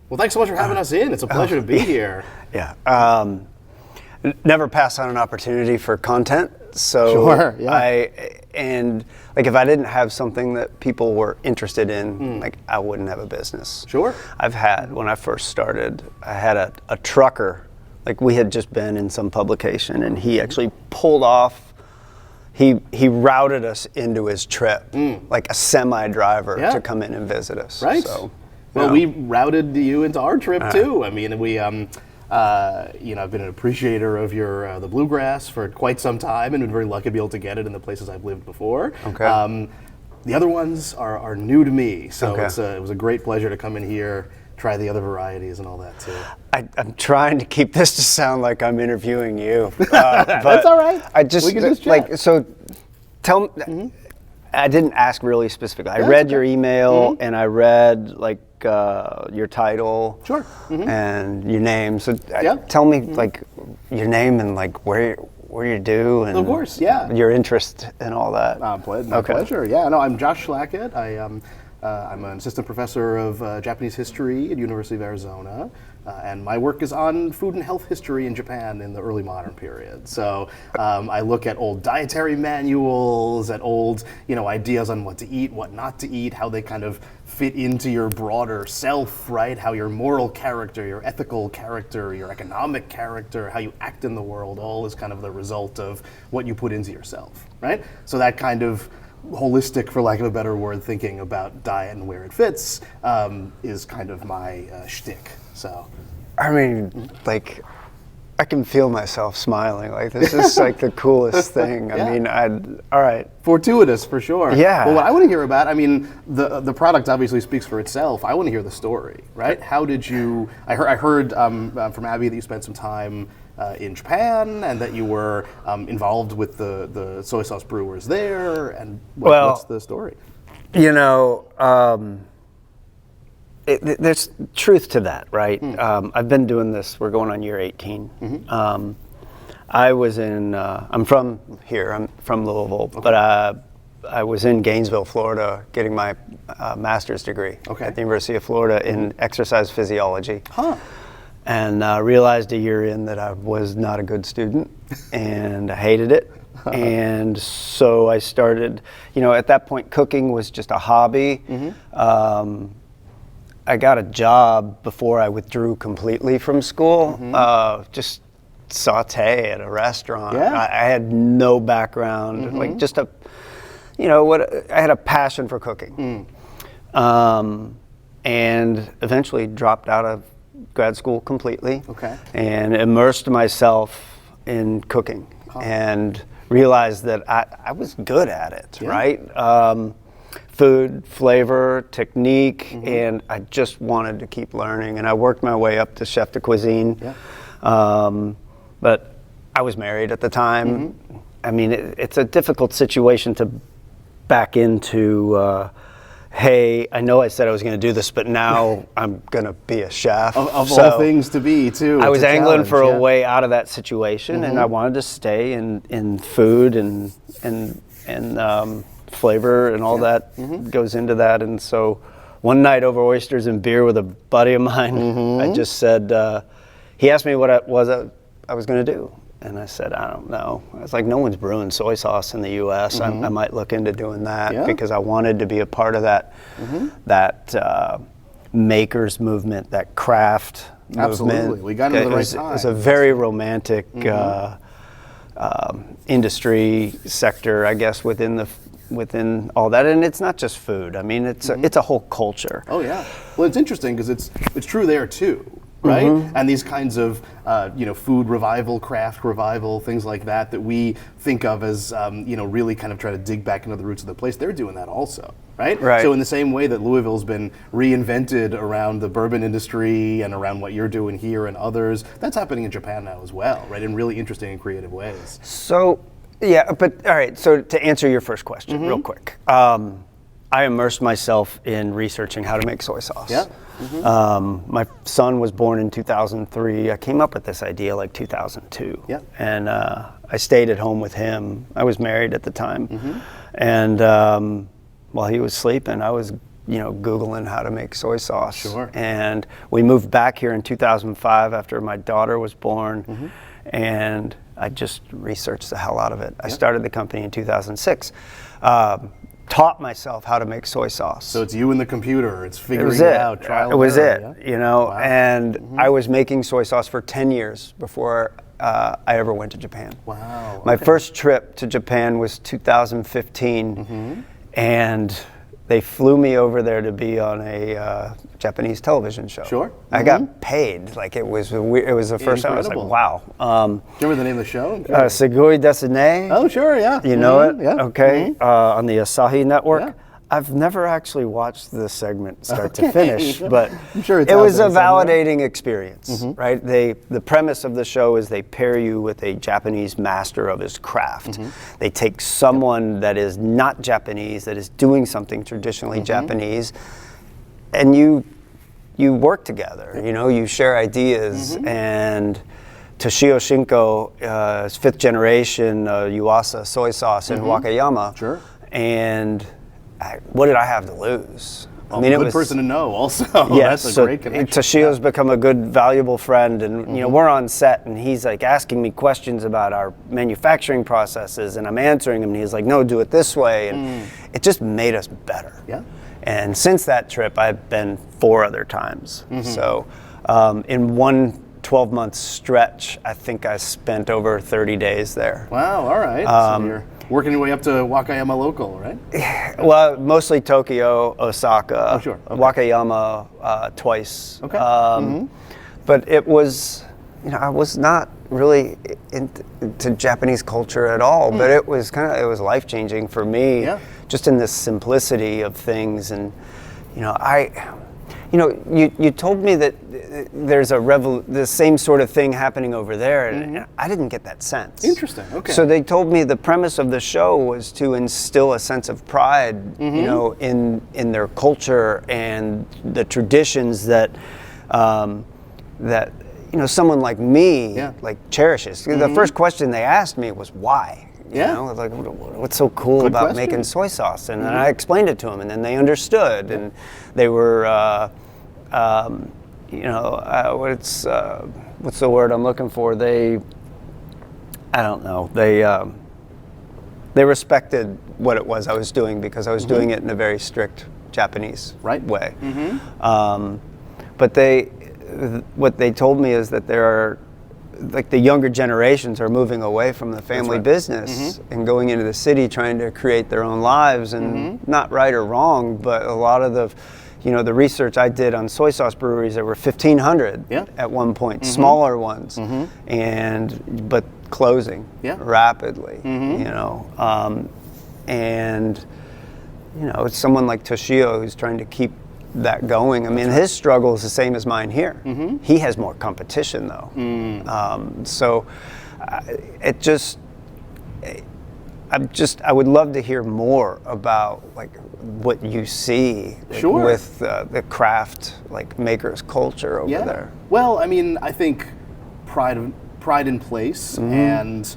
Well, thanks so much for having us in. It's a pleasure to be here. Yeah. Never pass on an opportunity for content. So Sure, yeah. if I didn't have something that people were interested in, like I wouldn't have a business. Sure. When I first started, I had a trucker, like we had just been in some publication and he actually pulled off, he routed us into his trip, like a semi-driver to come in and visit us. Right. So, well, we routed you into our trip too. I mean, we, I've been an appreciator of your the bluegrass for quite some time, and been very lucky to be able to get it in the places I've lived before. Okay. The other ones are new to me, so Okay. it was a great pleasure to come in here, try the other varieties and all that too. I'm trying to keep this to sound like I'm interviewing you. But That's all right. We can just chat. so tell me, I didn't ask really specifically. I That's read okay. your email and I read your title Sure. and your name. So Yeah. tell me like your name and like where you do and Of course, yeah. your interest and all that. My Okay. pleasure. Yeah, no, I'm Josh Schlachet. I'm an assistant professor of Japanese history at University of Arizona, and my work is on food and health history in Japan in the early modern period. So I look at old dietary manuals, at old ideas on what to eat, what not to eat, how they kind of fit into your broader self, right? How your moral character, your ethical character, your economic character, how you act in the world, all is kind of the result of what you put into yourself, right? So that kind of holistic, for lack of a better word, thinking about diet and where it fits is kind of my shtick. So, I mean, like, I can feel myself smiling. Like, this is like the coolest thing. Yeah. I mean, all right. Fortuitous for sure. Yeah. Well, what I want to hear about, I mean, the product obviously speaks for itself. I want to hear the story, right? How did you? I heard from Abby that you spent some time in Japan and that you were involved with the soy sauce brewers there. And what's the story? There's truth to that, right? I've been doing this, we're going on year 18. I was I'm from here, I'm from Louisville, but I was in Gainesville, Florida, getting my master's degree at the University of Florida in exercise physiology. And realized a year in that I was not a good student and I hated it. And so I started, at that point, cooking was just a hobby. I got a job before I withdrew completely from school, just saute at a restaurant. Yeah. I had no background, like just I had a passion for cooking. And eventually dropped out of grad school completely and immersed myself in cooking and realized that I was good at it, right? Food, flavor, technique, and I just wanted to keep learning. And I worked my way up to chef de cuisine. But I was married at the time. I mean, it's a difficult situation to back into, hey, I know I said I was going to do this, but now I'm going to be a chef. Of all things to be, too. I was angling for a way out of that situation, and I wanted to stay in food and flavor and all that goes into that. And so one night over oysters and beer with a buddy of mine, I just said, he asked me what I was going to do. And I said, I don't know. I was like, no one's brewing soy sauce in the U.S. I might look into doing that because I wanted to be a part of that makers movement, that craft movement. We got into the right time. It's a very romantic industry sector, I guess, within all that, and it's not just food. I mean, it's a whole culture. Oh yeah. Well, it's interesting because it's true there too, right? And these kinds of food revival, craft revival, things like that we think of as really kind of try to dig back into the roots of the place. They're doing that also, right? So in the same way that Louisville's been reinvented around the bourbon industry and around what you're doing here and others, that's happening in Japan now as well, right? In really interesting and creative ways. So. Yeah, but all right, so to answer your first question real quick, I immersed myself in researching how to make soy sauce. Yeah. My son was born in 2003. I came up with this idea like 2002. Yeah. And I stayed at home with him. I was married at the time. And while he was sleeping, I was Googling how to make soy sauce. Sure. And we moved back here in 2005 after my daughter was born, and I just researched the hell out of it. I started the company in 2006. Taught myself how to make soy sauce. So it's you and the computer. It's figuring it out, trial and It was error, it, Wow. and I was making soy sauce for 10 years before I ever went to Japan. Wow. My first trip to Japan was 2015, and they flew me over there to be on a Japanese television show. Sure. I got paid. Like it was the first time I was like, Incredible. wow. Do you remember the name of the show? Segui Desine. Oh, sure, yeah. You know it? Yeah. Okay. On the Asahi Network. Yeah. I've never actually watched the segment start to finish, but I'm sure it's it out was there a somewhere. validating experience, right? The premise of the show is they pair you with a Japanese master of his craft. They take someone that is not Japanese, that is doing something traditionally Japanese, and you work together. You share ideas, and Toshio Shinko is 5th generation Yuasa soy sauce in Wakayama. Sure. And what did I have to lose? I mean, good person to know also. Yes, That's a so great connection. Toshio's become a good, valuable friend, and we're on set, and he's like asking me questions about our manufacturing processes, and I'm answering him, and he's like, no, do it this way, and it just made us better. Yeah. And since that trip, I've been 4 other times. So in one 12-month stretch, I think I spent over 30 days there. Wow, all right. So you're working your way up to Wakayama local, right? Well, mostly Tokyo, Osaka, Oh, sure. Okay. Wakayama twice. Okay. But it was, I was not really into Japanese culture at all, but it was it was life-changing for me, Yeah. just in the simplicity of things. And, you told me that there's the same sort of thing happening over there, and I didn't get that sense. Interesting, okay. So they told me the premise of the show was to instill a sense of pride, in their culture and the traditions that someone like me cherishes. The first question they asked me was why. Like, what's so cool Good about question. making soy sauce? And then I explained it to them, and then they understood, and they were, what's the word I'm looking for? I don't know. They respected what it was I was doing because I was doing it in a very strict Japanese way. But what they told me is that there are, like, the younger generations are moving away from the family business and going into the city trying to create their own lives, and not right or wrong, but a lot of the research I did on soy sauce breweries, there were 1,500 at one point, smaller ones, but closing rapidly, and it's someone like Toshio who's trying to keep that going. I mean, his struggle is the same as mine here. He has more competition though. I would love to hear more about like what you see with the craft makers culture over there. Well, I mean, I think pride in place and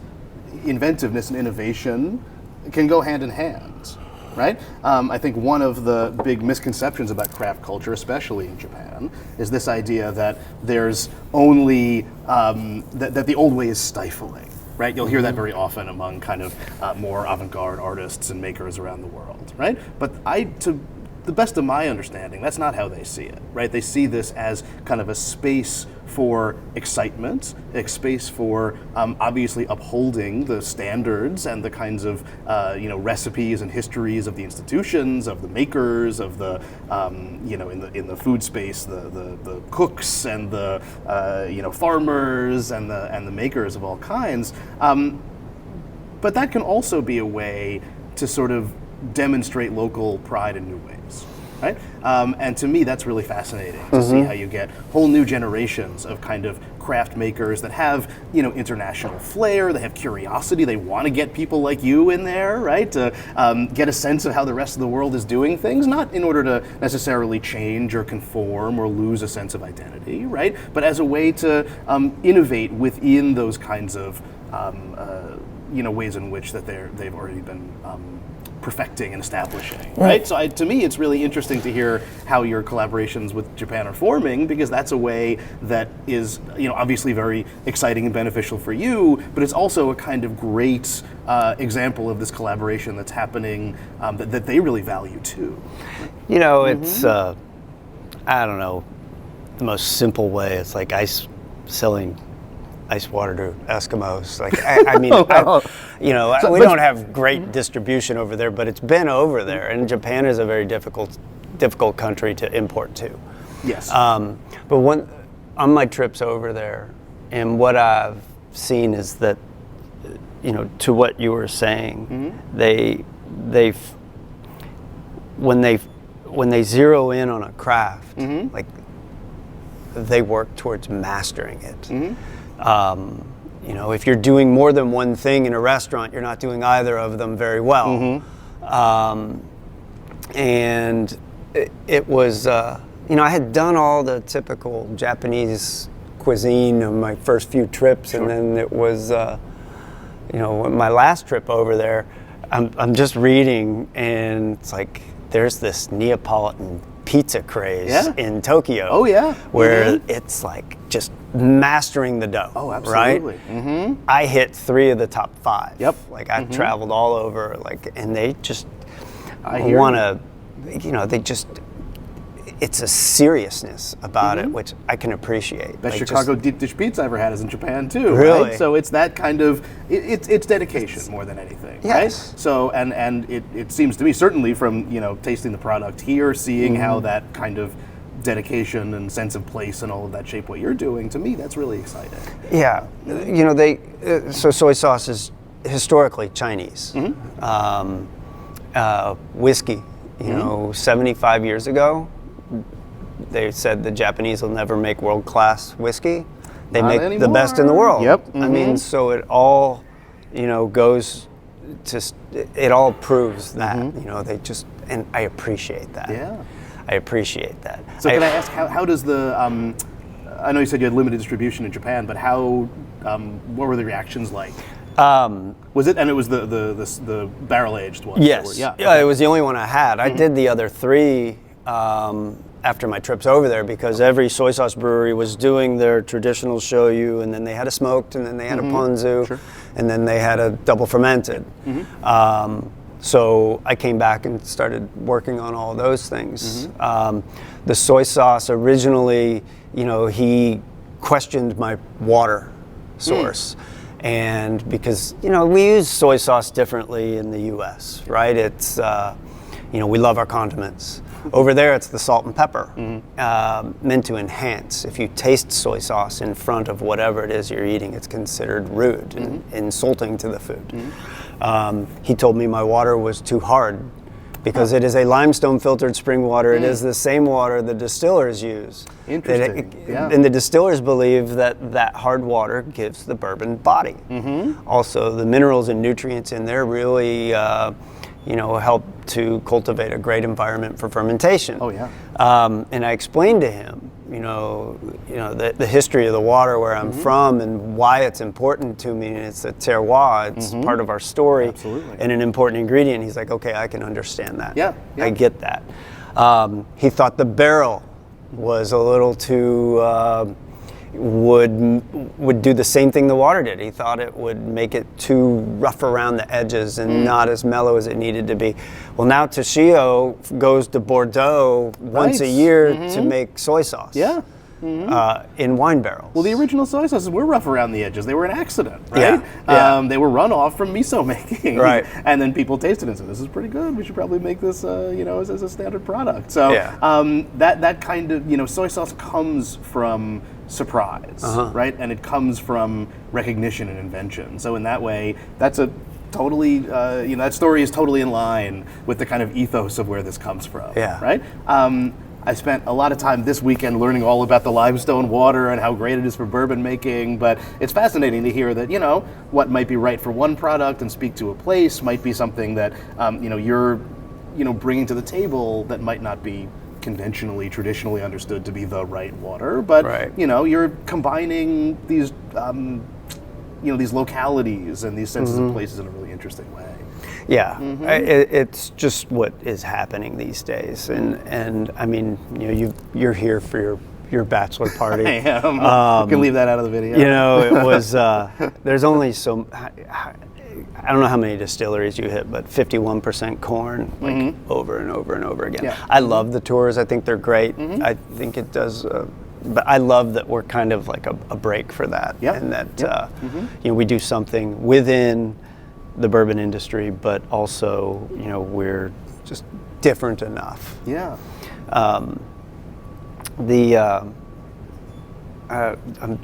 inventiveness and innovation can go hand in hand. Right? I think one of the big misconceptions about craft culture, especially in Japan, is this idea that there's only, that the old way is stifling, right? You'll hear that very often among kind of more avant-garde artists and makers around the world, right? But to the best of my understanding, that's not how they see it, right? They see this as kind of a space for excitement, a space for obviously upholding the standards and the kinds of recipes and histories of the institutions, of the makers, of the in the food space, the cooks and the farmers and the makers of all kinds. But that can also be a way to sort of demonstrate local pride in new ways, right? And to me, that's really fascinating to see how you get whole new generations of kind of craft makers that have, international flair, they have curiosity, they want to get people like you in there, right? To get a sense of how the rest of the world is doing things, not in order to necessarily change or conform or lose a sense of identity, right? But as a way to innovate within those kinds of ways in which that they've already been perfecting and establishing, right? So to me, it's really interesting to hear how your collaborations with Japan are forming, because that's a way that is, obviously very exciting and beneficial for you, but it's also a kind of great example of this collaboration that's happening that they really value too. It's, I don't know, the most simple way. It's like selling ice water to Eskimos. Like, I mean, we don't have great distribution over there, but it's been over there, and Japan is a very difficult country to import to. Yes. But on my trips over there, and what I've seen is that, to what you were saying, when they zero in on a craft, like, they work towards mastering it. If you're doing more than one thing in a restaurant, you're not doing either of them very well. And it was, I had done all the typical Japanese cuisine on my first few trips, and then it was, my last trip over there, I'm just reading, and it's like, there's this Neapolitan pizza craze in Tokyo. Oh, yeah. Where it's like just mastering the dough. Oh, absolutely. Right? I hit 3 of the top 5. Yep. Like, I've traveled all over, and they just want to, it's a seriousness about it, which I can appreciate. Best Chicago deep dish pizza I ever had is in Japan too. Really? Right? So it's that kind of it's dedication more than anything. Yes. Right? So and it seems to me, certainly from tasting the product here, seeing how that kind of dedication and sense of place and all of that shape what you're doing, to me that's really exciting. Yeah. So soy sauce is historically Chinese. Whiskey. 75 years ago, they said the Japanese will never make world-class whiskey. They Not make anymore. the best in the world. Yep. I mean, so it all, goes to, it all proves that, and I appreciate that. Yeah. I appreciate that. So can I ask, how does the, I know you said you had limited distribution in Japan, but what were the reactions like? Was it, and it was the barrel-aged one? Yes. It was the only one I had. I did the other 3 after my trips over there, because every soy sauce brewery was doing their traditional shoyu, and then they had a smoked, and then they had a ponzu, and then they had a double fermented. So I came back and started working on all those things. The soy sauce originally, he questioned my water source. And because, we use soy sauce differently in the U.S., right? It's, we love our condiments. Over there, it's the salt and pepper, meant to enhance. If you taste soy sauce in front of whatever it is you're eating, it's considered rude and insulting to the food. He told me my water was too hard, because it is a limestone filtered spring water. It is the same water the distillers use. Interesting. And the distillers believe that hard water gives the bourbon body. Also, the minerals and nutrients in there really help to cultivate a great environment for fermentation. Oh, yeah. And I explained to him, the history of the water, where I'm from, and why it's important to me. And it's a terroir. It's part of our story. Absolutely. And an important ingredient. He's like, okay, I can understand that. Yeah. I get that. He thought the barrel was a little too would do the same thing the water did. He thought it would make it too rough around the edges and not as mellow as it needed to be. Well, now Toshio goes to Bordeaux once a year to make soy sauce. Yeah. In wine barrels. Well, the original soy sauces were rough around the edges. They were an accident, right? They were runoff from miso making. Right. And then people tasted it and said, this is pretty good. We should probably make this, as a standard product. So that kind of, soy sauce comes from surprise, right? And it comes from recognition and invention. So in that way, that's a totally, that story is totally in line with the kind of ethos of where this comes from, right? I spent a lot of time this weekend learning all about the limestone water and how great it is for bourbon making, but it's fascinating to hear that, what might be right for one product and speak to a place might be something that, you're, bringing to the table that might not be traditionally understood to be the right water, but, you're combining these, these localities and these senses of places in a really interesting way. Yeah, it's just what is happening these days, and I mean, you're here for your bachelor party. I am. You can leave that out of the video. It was. There's only so. I don't know how many distilleries you hit, but 51% corn, like over and over and over again. Yeah. I love the tours. I think they're great. I think it does. But I love that we're kind of like a break for that, and that we do something within the bourbon industry, but also we're just different enough. Yeah. I'm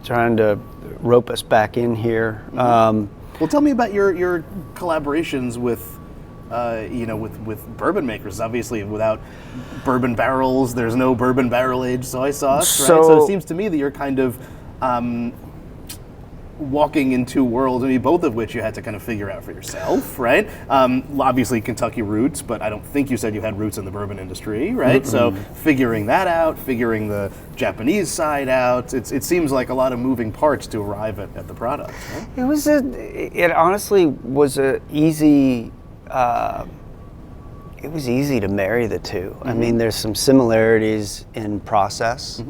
trying to rope us back in here. Well, tell me about your collaborations with with bourbon makers. Obviously, without bourbon barrels, there's no bourbon barrel-aged soy sauce, right? So it seems to me that you're kind of walking in two worlds, I mean, both of which you had to kind of figure out for yourself, right? Obviously, Kentucky roots, but I don't think you said you had roots in the bourbon industry, right? So figuring that out, figuring the Japanese side out, it seems like a lot of moving parts to arrive at the product. Right? It honestly was a easy. It was easy to marry the two. I mean, there's some similarities in process,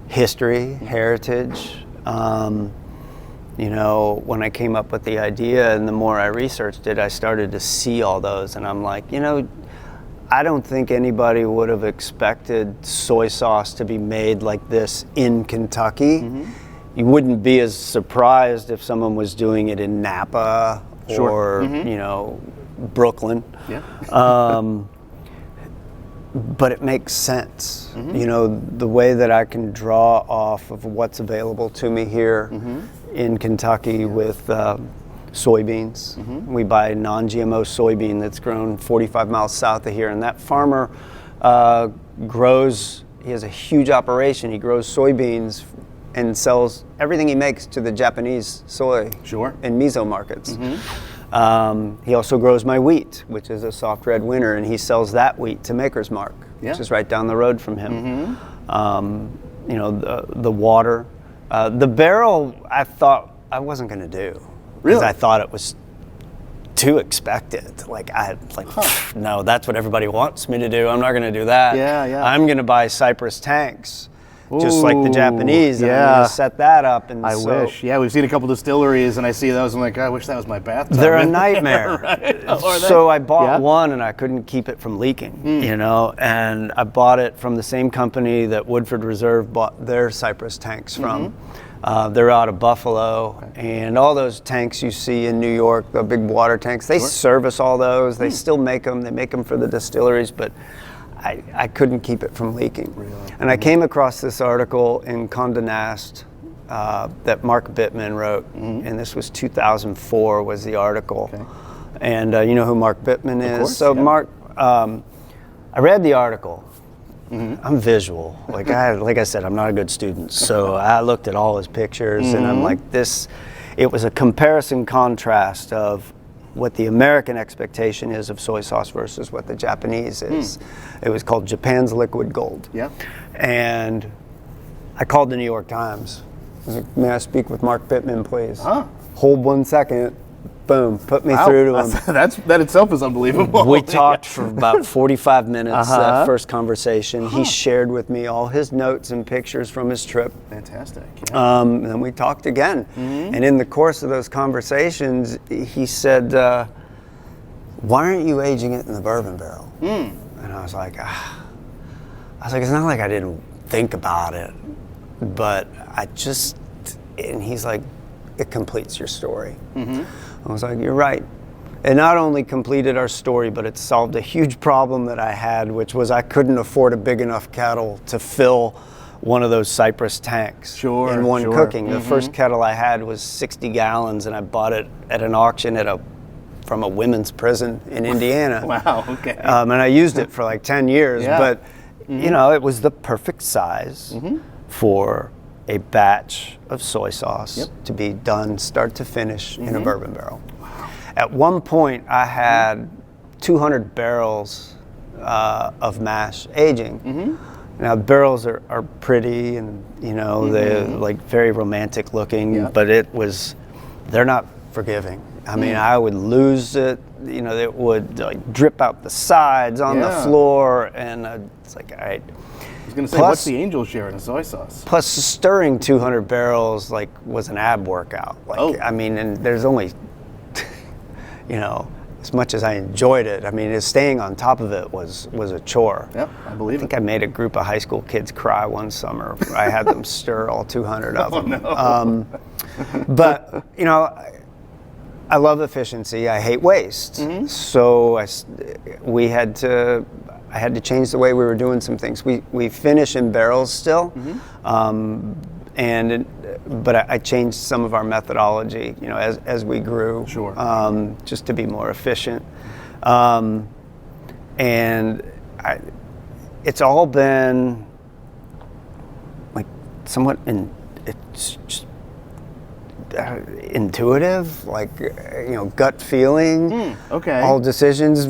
history, heritage. When I came up with the idea and the more I researched it, I started to see all those, and I'm like, I don't think anybody would have expected soy sauce to be made like this in Kentucky. You wouldn't be as surprised if someone was doing it in Napa or, Brooklyn. Yeah. But it makes sense. The way that I can draw off of what's available to me here in Kentucky with soybeans. We buy non-GMO soybean that's grown 45 miles south of here, and that farmer he has a huge operation. He grows soybeans and sells everything he makes to the Japanese soy and miso markets. He also grows my wheat, which is a soft red winter, and he sells that wheat to Maker's Mark, which is right down the road from him. The water. The barrel, I thought I wasn't going to do. Really? Because I thought it was too expected. No, that's what everybody wants me to do. I'm not going to do that. Yeah. I'm going to buy Cypress tanks. Just like the Japanese, and I'm going to set that up. And I wish. Yeah, we've seen a couple distilleries, and I see those, and I'm like, I wish that was my bathtub. They're a nightmare. Right? So I bought one, and I couldn't keep it from leaking, and I bought it from the same company that Woodford Reserve bought their Cypress tanks from. They're out of Buffalo, and all those tanks you see in New York, the big water tanks, they service all those. They still make them. They make them for the distilleries, but I couldn't keep it from leaking. Really? And I came across this article in Condé Nast that Mark Bittman wrote, and this was 2004 was the article. Okay. And you know who Mark Bittman is? Of course, so yeah. Mark, I read the article. I'm visual. Like I said, I'm not a good student. So I looked at all his pictures, and I'm like, it was a comparison contrast of what the American expectation is of soy sauce versus what the Japanese is. It was called Japan's Liquid Gold. Yeah. And I called the New York Times. I was like, may I speak with Mark Bittman, please? Hold 1 second. Boom, put me through to him. That itself is unbelievable. We talked for about 45 minutes, that first conversation. He shared with me all his notes and pictures from his trip. Fantastic. Yeah. And then we talked again. And in the course of those conversations, he said, why aren't you aging it in the bourbon barrel? And I was like, it's not like I didn't think about it, but and he's like, it completes your story. I was like, you're right. It not only completed our story, but it solved a huge problem that I had, which was I couldn't afford a big enough kettle to fill one of those Cypress tanks in one cooking. The first kettle I had was 60 gallons, and I bought it at an auction from a women's prison in Indiana. Wow, okay. And I used it for like 10 years, but it was the perfect size for a batch of soy sauce to be done start to finish in a bourbon barrel. Wow. At one point, I had 200 barrels of mash aging. Now, barrels are pretty and, they're like very romantic looking, but they're not forgiving I mean, I would lose it. You know, it would like drip out the sides on the floor, and it's like, all right. I was going to say, what's the angel share in a soy sauce? Plus, stirring 200 barrels like was an ab workout. Like, I mean, and there's only, you know, as much as I enjoyed it, I mean, staying on top of it was a chore. Yep, I believe it. I think I made a group of high school kids cry one summer. I had them stir all 200 of them. No. But, you know, I love efficiency. I hate waste. So I had to change the way we were doing some things. We finish in barrels still, but I changed some of our methodology, you know, as we grew, just to be more efficient. It's all been like somewhat it's just intuitive, like, you know, gut feeling. Okay. All decisions,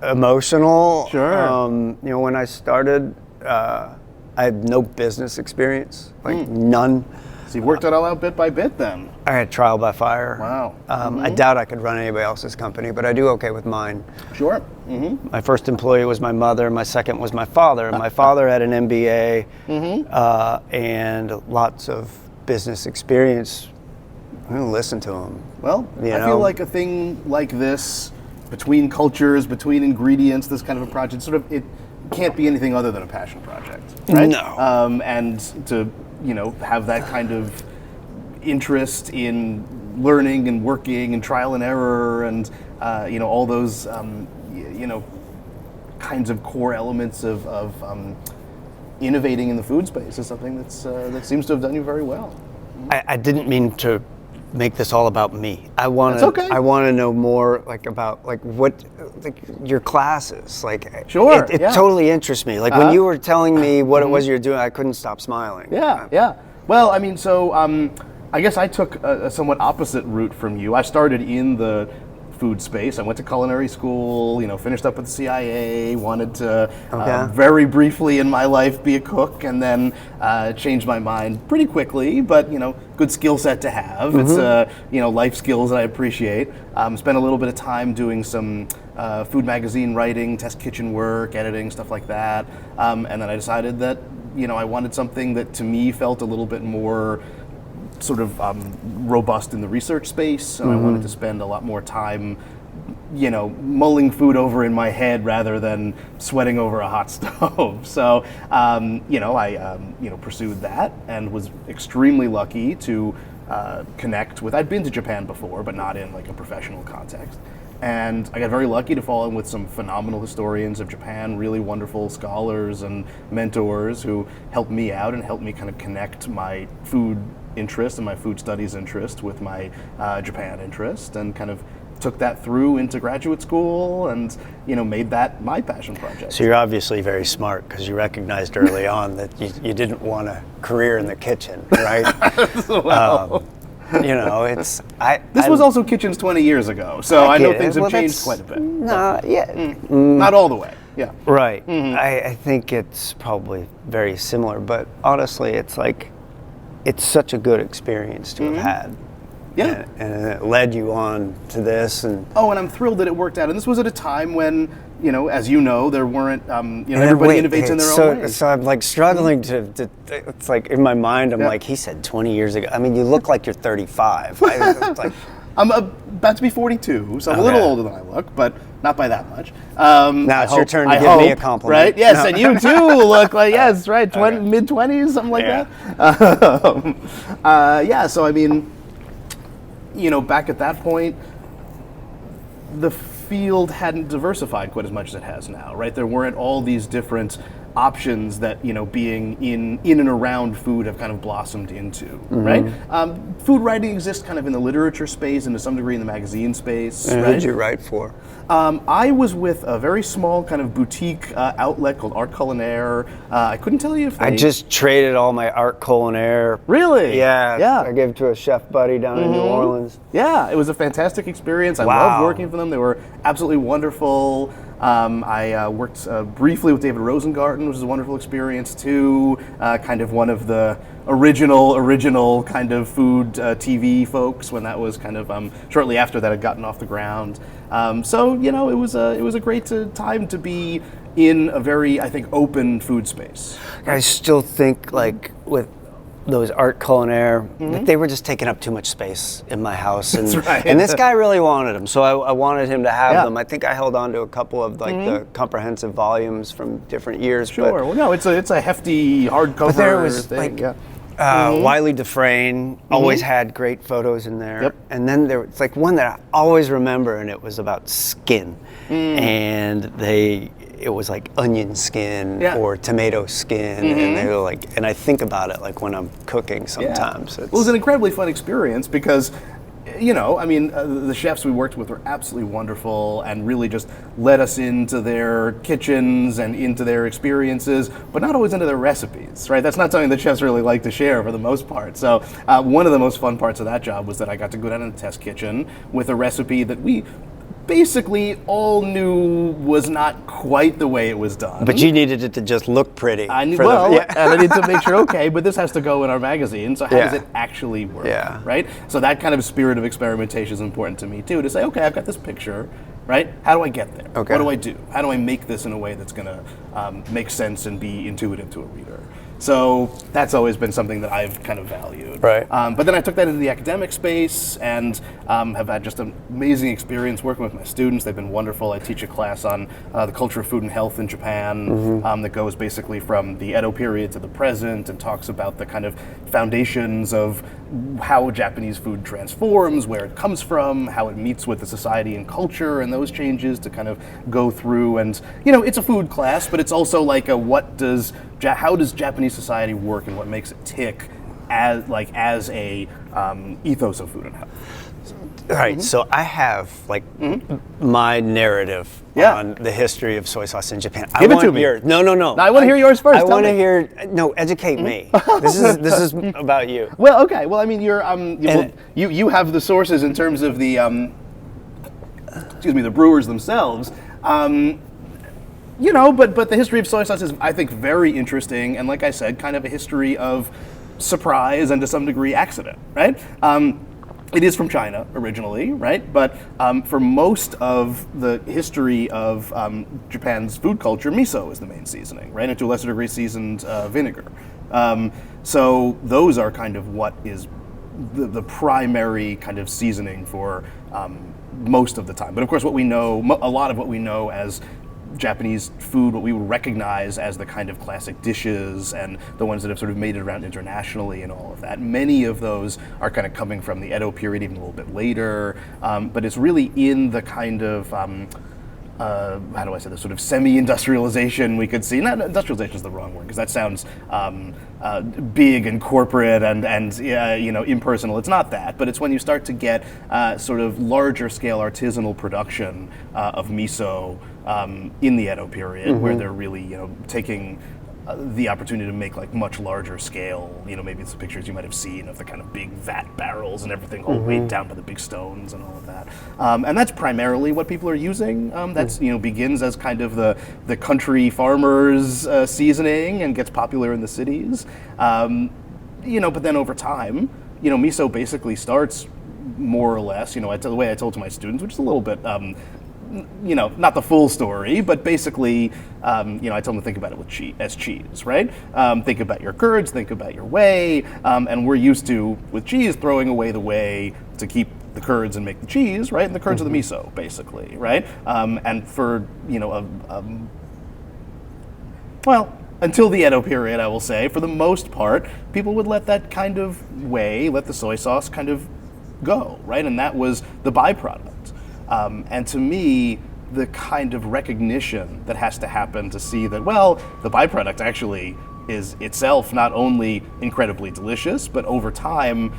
emotional. Sure. You know, when I started, I had no business experience, like none. So you worked it all out bit by bit then? I had trial by fire. Wow. I doubt I could run anybody else's company, but I do okay with mine. Sure. My first employee was my mother. My second was my father. My father had an MBA and lots of business experience. I'm gonna listen to him. Well, I feel like a thing like this, between cultures, between ingredients, this kind of a project, sort of, it can't be anything other than a passion project, right? No. And to, you know, have that kind of interest in learning and working and trial and error and, you know, all those, you know, kinds of core elements of innovating in the food space is something that seems to have done you very well. I didn't mean to make this all about me. I want to know more about what your classes. Like, sure, it totally interests me. Like when you were telling me what it was you're doing, I couldn't stop smiling. Yeah. Well, I mean, so I guess I took a somewhat opposite route from you. I started in the food space. I went to culinary school, you know, finished up with the CIA, wanted to very briefly in my life be a cook, and then changed my mind pretty quickly, but, you know, good skill set to have. It's, you know, life skills that I appreciate. Spent a little bit of time doing some food magazine writing, test kitchen work, editing, stuff like that. And then I decided that, you know, I wanted something that to me felt a little bit more sort of robust in the research space, and I wanted to spend a lot more time, you know, mulling food over in my head rather than sweating over a hot stove. So, you know, I, you know, pursued that and was extremely lucky to connect with, I'd been to Japan before, but not in like a professional context. And I got very lucky to fall in with some phenomenal historians of Japan, really wonderful scholars and mentors who helped me out and helped me kind of connect my food interest and my food studies interest with my Japan interest, and kind of took that through into graduate school and, you know, made that my passion project. So you're obviously very smart because you recognized early on that you didn't want a career in the kitchen, right? Well, you know, it's this was also kitchens 20 years ago, so I know things have changed quite a bit. Not all the way. Yeah. Right. I think it's probably very similar, but honestly, it's like, it's such a good experience to have had. Yeah. And it led you on to this. And and I'm thrilled that it worked out. And this was at a time when, you know, as you know, there weren't, you know, everybody innovates in their own ways. So I'm like struggling to it's like in my mind, I'm like, he said 20 years ago. I mean, you look like you're 35. It's like, I'm about to be 42, so I'm a little older than I look, but not by that much. Now it's your turn to give me a compliment. Right? Yes, and you too look like, yes, right, mid-20s, something like that. Yeah, so I mean, you know, back at that point, the field hadn't diversified quite as much as it has now, right? There weren't all these different options that, you know, being in and around food have kind of blossomed into, right? Food writing exists kind of in the literature space and to some degree in the magazine space. Who did you write for? I was with a very small kind of boutique outlet called Art Culinaire. I couldn't tell you if they... I just traded all my Art Culinaire. Really? Yeah. I gave it to a chef buddy down in New Orleans. Yeah, it was a fantastic experience. I loved working for them. They were absolutely wonderful. I worked briefly with David Rosengarten, which was a wonderful experience too. Kind of one of the original kind of food TV folks when that was kind of shortly after that had gotten off the ground. So you know, it was a great time to be in a very, I think, open food space. I still think, like, with those art culinaire, that they were just taking up too much space in my house. And, That's right. and this guy really wanted them, so I wanted him to have Yeah. them. I think I held on to a couple of, like, the comprehensive volumes from different years. Sure. Well, no, it's a hefty hardcover But there was, thing. like, Yeah. Wiley Dufresne always had great photos in there. Yep. And then there was, like, one that I always remember, and it was about skin. And it was like onion skin Yeah. or tomato skin, and they were like, and I think about it like when I'm cooking sometimes. Well, it was an incredibly fun experience because, you know, I mean, the chefs we worked with were absolutely wonderful and really just led us into their kitchens and into their experiences, but not always into their recipes, right? That's not something that chefs really like to share for the most part. So one of the most fun parts of that job was that I got to go down in the test kitchen with a recipe that we basically all knew was not quite the way it was done. But you needed it to just look pretty. And Yeah. I need to make sure, okay, but this has to go in our magazine, so how does Yeah. it actually work, Yeah. right? So that kind of spirit of experimentation is important to me too, to say, okay, I've got this picture, right? How do I get there? Okay. What do I do? How do I make this in a way that's gonna make sense and be intuitive to a reader? So that's always been something that I've kind of valued. Right. But then I took that into the academic space and have had just an amazing experience working with my students. They've been wonderful. I teach a class on the culture of food and health in Japan that goes basically from the Edo period to the present and talks about the kind of foundations of how Japanese food transforms, where it comes from, how it meets with the society and culture and those changes to kind of go through. And, you know, it's a food class, but it's also like a how does Japanese society work and what makes it tick as a ethos of food and health. All right, so I have like my narrative Yeah. on the history of soy sauce in Japan. Give I it to want me. yours. No. I want to hear yours first. I Tell want to me. hear. No, educate me. This is about you. Well, okay. Well, I mean, you have the sources in terms of the the brewers themselves. You know, but the history of soy sauce is, I think, very interesting, and like I said, kind of a history of surprise and to some degree accident, right? It is from China originally, right? But for most of the history of Japan's food culture, miso is the main seasoning, right? And to a lesser degree, seasoned vinegar. So those are kind of what is the primary kind of seasoning for most of the time. But of course, what we know, a lot of what we know as Japanese food, what we would recognize as the kind of classic dishes and the ones that have sort of made it around internationally and all of that. Many of those are kind of coming from the Edo period, even a little bit later. But it's really in the kind of, how do I say this, sort of semi-industrialization we could see. Not industrialization is the wrong word, because that sounds big and corporate and impersonal. It's not that, but it's when you start to get sort of larger scale artisanal production of miso in the Edo period, where they're really, taking the opportunity to make like much larger scale, maybe it's the pictures you might have seen of the kind of big vat barrels and everything all weighed down by the big stones and all of that. And that's primarily what people are using. That's, begins as kind of the country farmers seasoning and gets popular in the cities. But then over time, miso basically starts more or less, the way I told to my students, which is a little bit, not the full story, but basically, I told them to think about it as cheese, right? Think about your curds, think about your whey, and we're used to, with cheese, throwing away the whey to keep the curds and make the cheese, right? And the curds are the miso, basically, right? And for, until the Edo period, I will say, for the most part, people would let that kind of whey, let the soy sauce kind of go, right? And that was the byproduct. And to me, the kind of recognition that has to happen to see that, the byproduct actually is itself not only incredibly delicious, but over time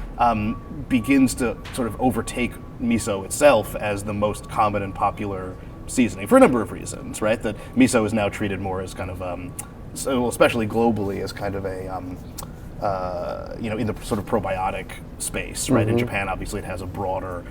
begins to sort of overtake miso itself as the most common and popular seasoning for a number of reasons, right? That miso is now treated more as kind of, especially globally, as kind of a, in the sort of probiotic space, right? In Japan, obviously, it has a broader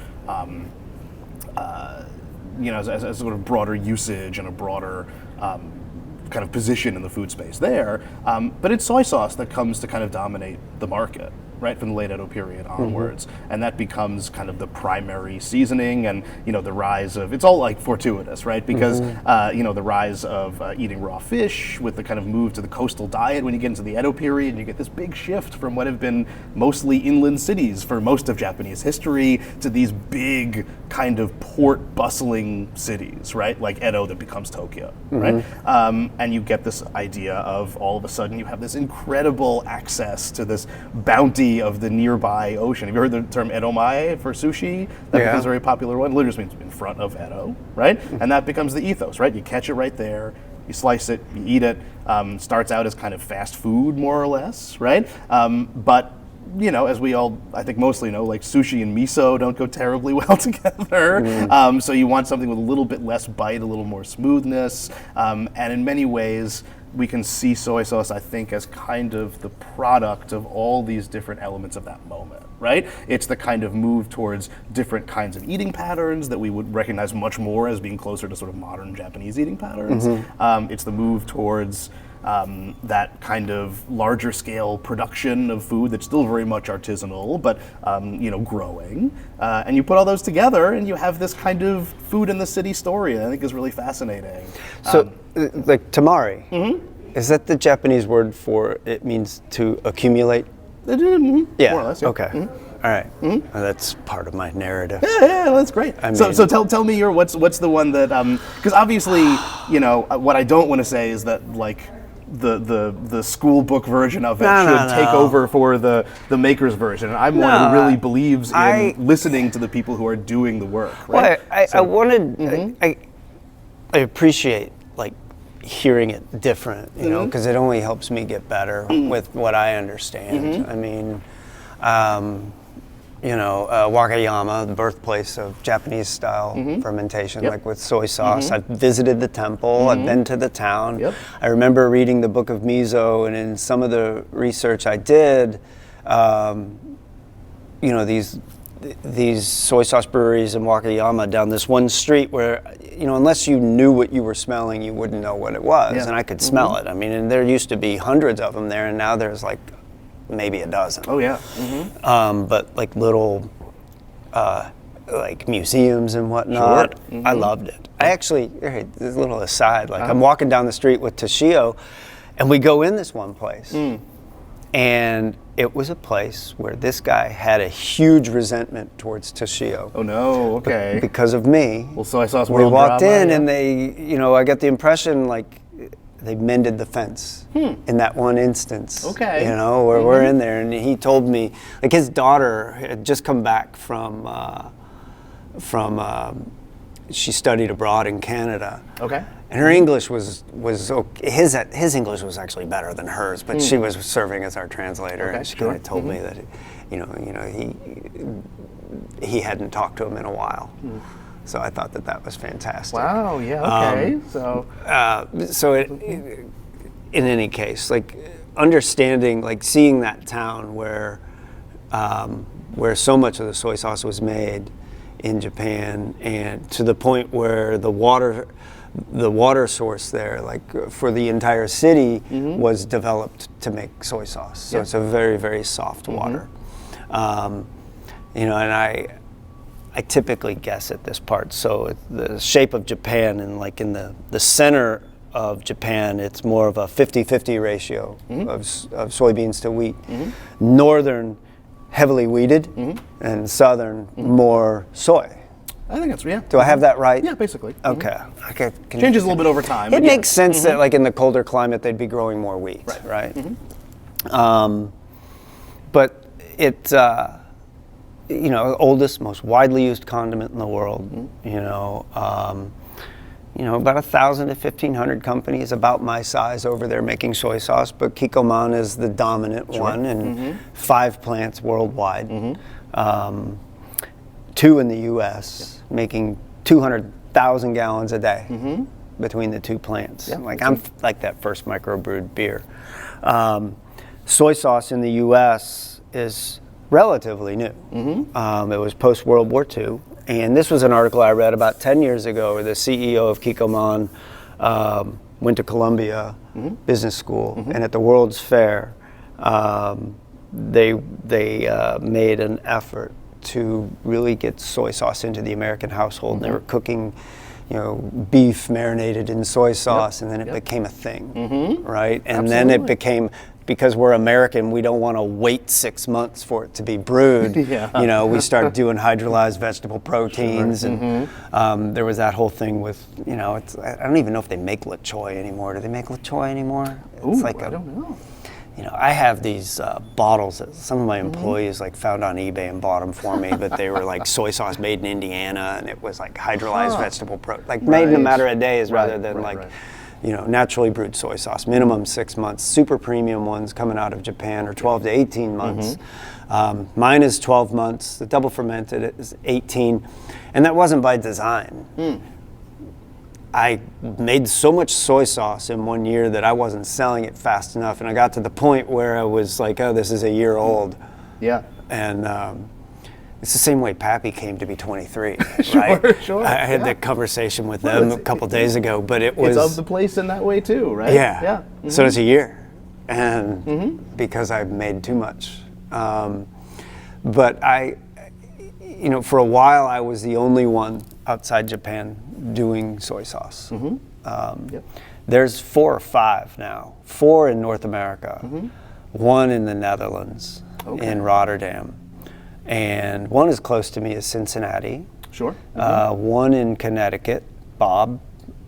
as sort of broader usage and a broader kind of position in the food space there. But it's soy sauce that comes to kind of dominate the market, right, from the late Edo period onwards, and that becomes kind of the primary seasoning, and the rise of, it's all like fortuitous, right, because the rise of eating raw fish with the kind of move to the coastal diet. When you get into the Edo period, you get this big shift from what have been mostly inland cities for most of Japanese history to these big kind of port bustling cities, right, like Edo that becomes Tokyo, right, and you get this idea of all of a sudden you have this incredible access to this bounty of the nearby ocean. Have you heard the term edomae for sushi? That becomes a very popular one. Literally just means in front of Edo, right? And that becomes the ethos, right? You catch it right there, you slice it, you eat it. Starts out as kind of fast food, more or less, right? But as we all, I think mostly know, like sushi and miso don't go terribly well together. So you want something with a little bit less bite, a little more smoothness. And in many ways, we can see soy sauce, I think, as kind of the product of all these different elements of that moment, right? It's the kind of move towards different kinds of eating patterns that we would recognize much more as being closer to sort of modern Japanese eating patterns. It's the move towards that kind of larger scale production of food that's still very much artisanal, but growing. And you put all those together, and you have this kind of food in the city story that I think is really fascinating. So, like tamari, is that the Japanese word for it means to accumulate? Yeah. More or less. Yeah. Okay. All right. Well, that's part of my narrative. Yeah, that's great. So tell me what's the one that because obviously what I don't want to say is that like the school book version of it should take over for the maker's version. And I'm one who really believes in listening to the people who are doing the work. Right? Well, I appreciate like hearing it different, because it only helps me get better with what I understand. I mean, Wakayama, the birthplace of Japanese style fermentation, like with soy sauce. I've visited the temple, I've been to the town. I remember reading the book of miso, and in some of the research I did, these soy sauce breweries in Wakayama down this one street where, unless you knew what you were smelling, you wouldn't know what it was. And I could smell it. I mean, and there used to be hundreds of them there, and now there's like maybe a dozen. Oh yeah. But like little like museums and whatnot. I loved it. I actually, this little aside, like I'm walking down the street with Toshio, and we go in this one place, and it was a place where this guy had a huge resentment towards Toshio. Oh no, okay. Because of me. Well, soy sauce we walked in and they, I got the impression like they mended the fence in that one instance. Okay. Where we're in there, and he told me, like his daughter had just come back from she studied abroad in Canada. Okay. And her English was okay. His English was actually better than hers, but she was serving as our translator, and she kind of told me that, he hadn't talked to him in a while. So I thought that was fantastic. Wow. Yeah. Okay. In any case, like understanding, like seeing that town where so much of the soy sauce was made in Japan, and to the point where the water source there, like for the entire city, was developed to make soy sauce. So it's a very, very soft water. And I typically guess at this part. So the shape of Japan, and like in the center of Japan, it's more of a 50-50 ratio of soybeans to wheat. Northern, heavily wheated, and southern, more soy. I think that's, yeah. Do I have that right? Yeah, basically. Okay. Changes a little bit over time. It makes sense that like in the colder climate, they'd be growing more wheat, right? But it's, oldest, most widely used condiment in the world, about 1,000 to 1,500 companies about my size over there making soy sauce, but Kikkoman is the dominant one, and 5 plants worldwide. 2 in the U.S., making 200,000 gallons a day between the 2 plants. I'm like that first microbrewed beer. Soy sauce in the U.S. is relatively new. It was post-World War II, And this was an article I read about 10 years ago, where the CEO of Kikkoman went to Columbia Business School, and at the World's Fair, they made an effort to really get soy sauce into the American household. And they were cooking, beef marinated in soy sauce, and then it became a thing, right? And then it became, because we're American, we don't want to wait 6 months for it to be brewed. We started doing hydrolyzed vegetable proteins, and there was that whole thing with, I don't even know if they make La Choy anymore. Do they make La Choy anymore? It's I don't know. I have these bottles that some of my employees found on eBay and bought them for me, but they were like soy sauce made in Indiana, and it was like hydrolyzed vegetable protein, made in a matter of days rather than naturally brewed soy sauce. Minimum 6 months. Super premium ones coming out of Japan are 12 to 18 months. Mine is 12 months. The double fermented is 18, and that wasn't by design. I made so much soy sauce in 1 year that I wasn't selling it fast enough, and I got to the point where I was like, oh, this is a year old. Yeah. And it's the same way Pappy came to be 23, right? Sure. I had that conversation with them a couple days ago, but it was... It's of the place in that way too, right? Yeah. So it's a year, and because I've made too much. But for a while I was the only one outside Japan doing soy sauce. There's 4 or 5 now. 4 in North America, 1 in the Netherlands, in Rotterdam, and 1 as close to me is Cincinnati. Sure. 1 in Connecticut, Bob.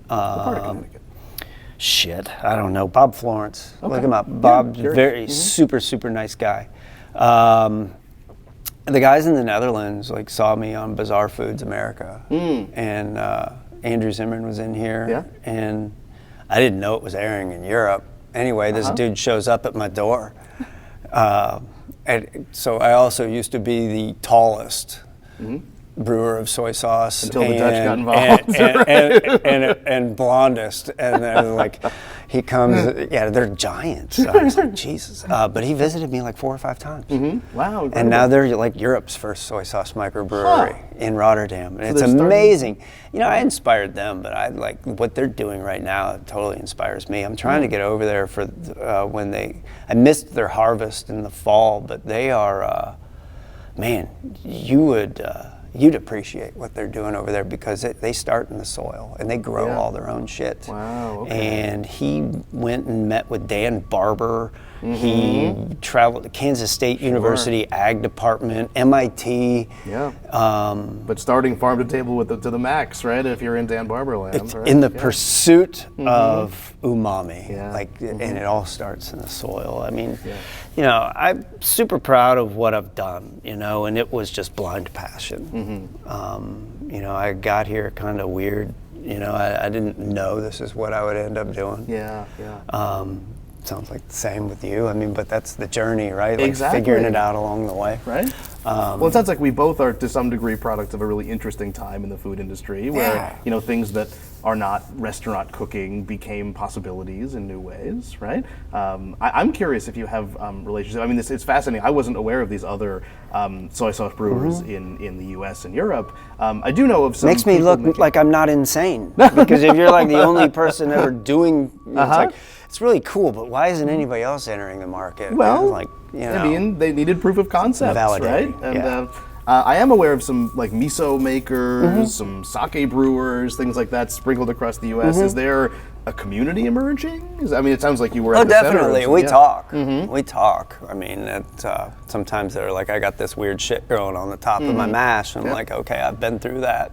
What part of Connecticut? Shit, I don't know. Bob Florence. Look him up. Bob's very super, super nice guy. The guys in the Netherlands saw me on Bizarre Foods America, and Andrew Zimmern was in here, and I didn't know it was airing in Europe. Anyway, this dude shows up at my door, and so I also used to be the tallest brewer of soy sauce until the Dutch got involved, and blondest, and then he comes, they're giants. So I was like, Jesus. But he visited me 4 or 5 times. Wow. Incredible. And now they're Europe's first soy sauce microbrewery in Rotterdam. And it's amazing. I inspired them, but I what they're doing right now. It totally inspires me. I'm trying to get over there for I missed their harvest in the fall, but they are, man, you'd appreciate what they're doing over there, because they start in the soil and they grow all their own shit. Wow, okay. And he went and met with Dan Barber. He traveled to Kansas State University Ag Department, MIT. Yeah. But starting farm to table to the max, right? If you're in Dan Barber land, it's right? in the pursuit of umami, Yeah. and it all starts in the soil. I mean, I'm super proud of what I've done, and it was just blind passion. I got here kind of weird. I didn't know this is what I would end up doing. Yeah. Sounds like the same with you. I mean, but that's the journey, right? Exactly. Figuring it out along the way. Right. Well, it sounds like we both are, to some degree, products of a really interesting time in the food industry, where things that are not restaurant cooking became possibilities in new ways, right? I'm curious if you have relationships. I mean, it's fascinating. I wasn't aware of these other soy sauce brewers in the U.S. and Europe. I do know of some. Makes me look like I'm not insane, because if you're the only person ever doing, it's really cool. But why isn't anybody else entering the market? Well, I mean, they needed proof of concept, right? And I am aware of some miso makers, some sake brewers, things like that sprinkled across the U.S. Is there a community emerging? I mean, it sounds like you were at the center. Oh, definitely. We talk. We talk. I mean, sometimes they're like, I got this weird shit growing on the top of my mash. And I'm like, okay, I've been through that.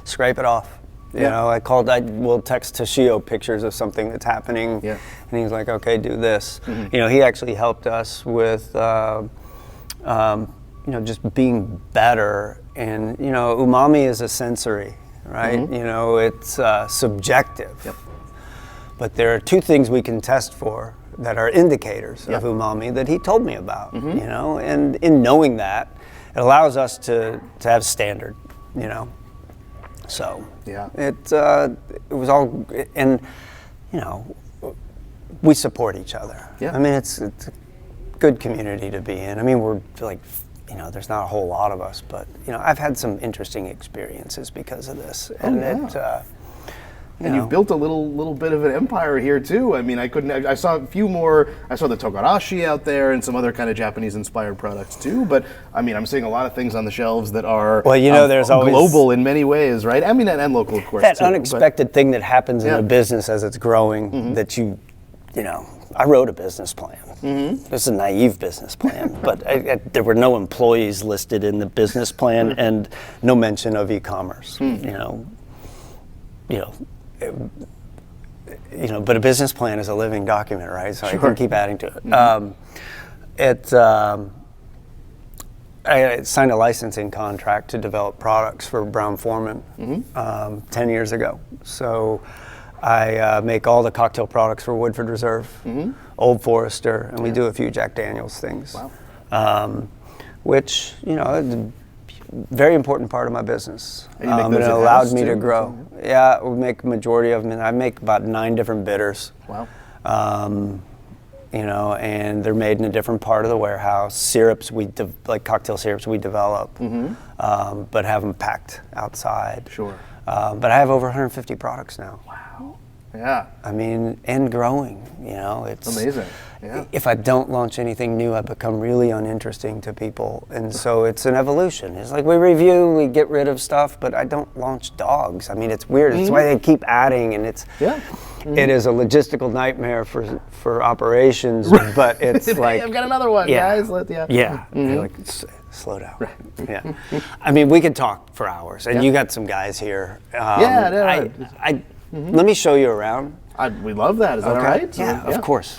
Scrape it off. You know, I will text Toshio pictures of something that's happening. And he's like, okay, do this. He actually helped us with, just being better. And, umami is a sensory, right? It's subjective. But there are 2 things we can test for that are indicators of umami that he told me about, and in knowing that, it allows us to have standard, So it was all, and we support each other. I mean, it's a good community to be in. I mean, we're you know, there's not a whole lot of us, but you know, I've had some interesting experiences because of this, and And you've built a little bit of an empire here too. I mean, I saw a few more. I saw the togarashi out there and some other kind of Japanese-inspired products too. But I mean, I'm seeing a lot of things on the shelves that are well, you know, there's always global in many ways, right? I mean, and local, of course. That too, unexpected thing that happens in a business as it's growing. That you know, I wrote a business plan. This is a naive business plan, but there were no employees listed in the business plan, and no mention of e-commerce. You know, but a business plan is a living document, right? So I can keep adding to it. I signed a licensing contract to develop products for Brown-Forman 10 years ago. So I make all the cocktail products for Woodford Reserve, Old Forester, and we do a few Jack Daniel's things. Wow. Which, you know, is a very important part of my business. And you make And those it in-house allowed me too, to grow. Yeah, we make a majority of them. And I make about 9 different bitters. Wow. You know, and they're made in a different part of the warehouse. Syrups, like cocktail syrups, we develop, but have them packed outside. Sure. But I have over 150 products now. Wow. Yeah. I mean, and growing, you know, it's amazing. Yeah. If I don't launch anything new, I become really uninteresting to people. And so it's an evolution. It's like we review, we get rid of stuff, but I don't launch dogs. I mean, it's weird. It's why they keep adding, and it's it is a logistical nightmare for operations, but it's like, hey, I've got another one, guys. Like, slow down. Right. Yeah. I mean, we could talk for hours, and you got some guys here. Let me show you around. We love that. Is that all right? Yeah, of course.